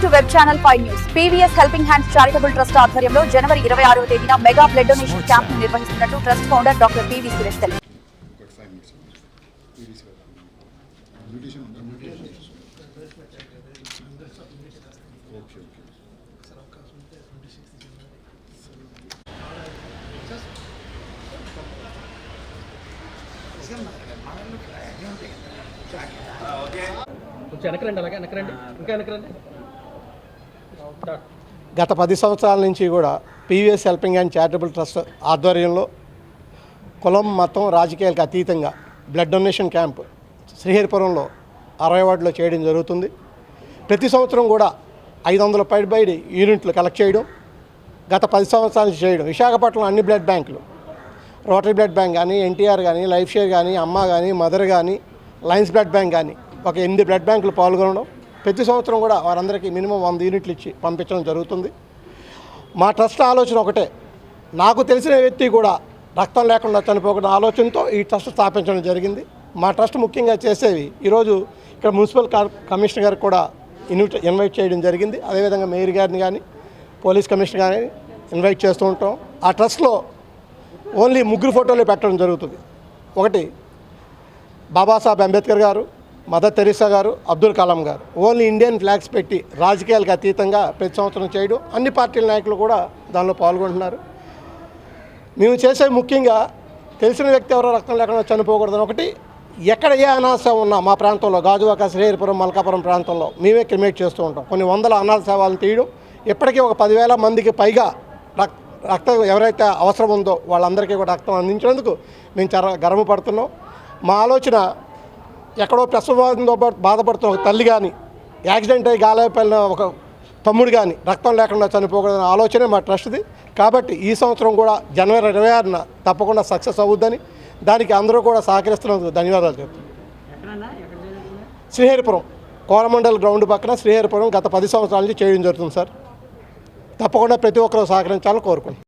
To web channel 5 news. PVS helping hands charitable trust ఆధ్వర్యంలో జనవరి 26వ తేదీన mega blood donation camp ను నిర్వహిస్తున్నట్లు trust founder doctor PV Suresh తెలిపారు. గత 10 సంవత్సరాల నుంచి కూడా PVS helping and charitable trust ఆధ్వర్యంలో కులం మతం రాజకీయాలకు అతీతంగా బ్లడ్ డొనేషన్ క్యాంప్ శ్రీహరిపురంలో 60 వార్డులో చేయడం జరుగుతుంది. ప్రతి సంవత్సరం కూడా 500 పైబడి యూనిట్లు కలెక్ట్ చేయడం గత 10 సంవత్సరాల నుంచి చేయడం. విశాఖపట్నంలో అన్ని బ్లడ్ బ్యాంకులు, రోటరీ బ్లడ్ బ్యాంక్ కానీ, ఎన్టీఆర్ కానీ, లైఫ్ షేర్ కానీ, అమ్మ కానీ, మదర్ కానీ, లయన్స్ బ్లడ్ బ్యాంక్ కానీ ఒక 8 బ్లడ్ బ్యాంకులు పాల్గొనడం. ప్రతి సంవత్సరం కూడా వారందరికీ మినిమం 100 యూనిట్లు ఇచ్చి పంపించడం జరుగుతుంది. మా ట్రస్ట్ ఆలోచన ఒకటే, నాకు తెలిసిన వ్యక్తి కూడా రక్తం లేకుండా చనిపోకుండా ఆలోచనతో ఈ ట్రస్ట్ స్థాపించడం జరిగింది. మా ట్రస్ట్ ముఖ్యంగా చేసేవి ఈరోజు ఇక్కడ మున్సిపల్ కమిషనర్ గారికి కూడా ఇన్వైట్ చేయడం జరిగింది. అదేవిధంగా మేయర్ గారిని కానీ, పోలీస్ కమిషనర్ కానీ ఇన్వైట్ చేస్తూ ఉంటాం. ఆ ట్రస్ట్లో ఓన్లీ 3 ఫోటోలు పెట్టడం జరుగుతుంది. ఒకటి బాబాసాహెబ్ అంబేద్కర్ గారు, మదర్ తెరీసా గారు, అబ్దుల్ కలాం గారు. ఓన్లీ ఇండియన్ ఫ్లాగ్స్ పెట్టి రాజకీయాలకు అతీతంగా ప్రతి సంవత్సరం చేయడం. అన్ని పార్టీల నాయకులు కూడా దానిలో పాల్గొంటున్నారు. మేము చేసే ముఖ్యంగా తెలిసిన వ్యక్తి ఎవరో రక్తం లేకుండా చనిపోకూడదని ఒకటి, ఎక్కడ ఏ అనాథ ఉన్నా మా ప్రాంతంలో గాజువాక, శ్రీహరిపురం, మల్కాపురం ప్రాంతంలో మేమే క్రిమేట్ చేస్తూ ఉంటాం. కొన్ని వందల అనాథ సేవలను తీయడం. ఇప్పటికీ ఒక 10,000 మందికి పైగా రక్తం ఎవరైతే అవసరం ఉందో వాళ్ళందరికీ కూడా రక్తం అందించినందుకు మేము చాలా గర్వపడుతున్నాం. మా ఆలోచన ఎక్కడో ప్రసవంతో బాధపడుతున్న ఒక తల్లి కానీ, యాక్సిడెంట్ అయ్యి గాలైపోయిన ఒక తమ్ముడు కానీ రక్తం లేకుండా చనిపోకూడదనే ఆలోచనే మా ట్రస్ట్ది. కాబట్టి ఈ సంవత్సరం కూడా జనవరి 26న తప్పకుండా సక్సెస్ అవుద్దని, దానికి అందరూ కూడా సహకరిస్తున్నందుకు ధన్యవాదాలు చెప్తున్నాను. శ్రీహరిపురం కోరమండల్ గ్రౌండ్ పక్కన శ్రీహరిపురం గత 10 సంవత్సరాల నుంచి చేయడం జరుగుతుంది సార్. తప్పకుండా ప్రతి ఒక్కరూ సహకరించాలని కోరుకుంటున్నాను.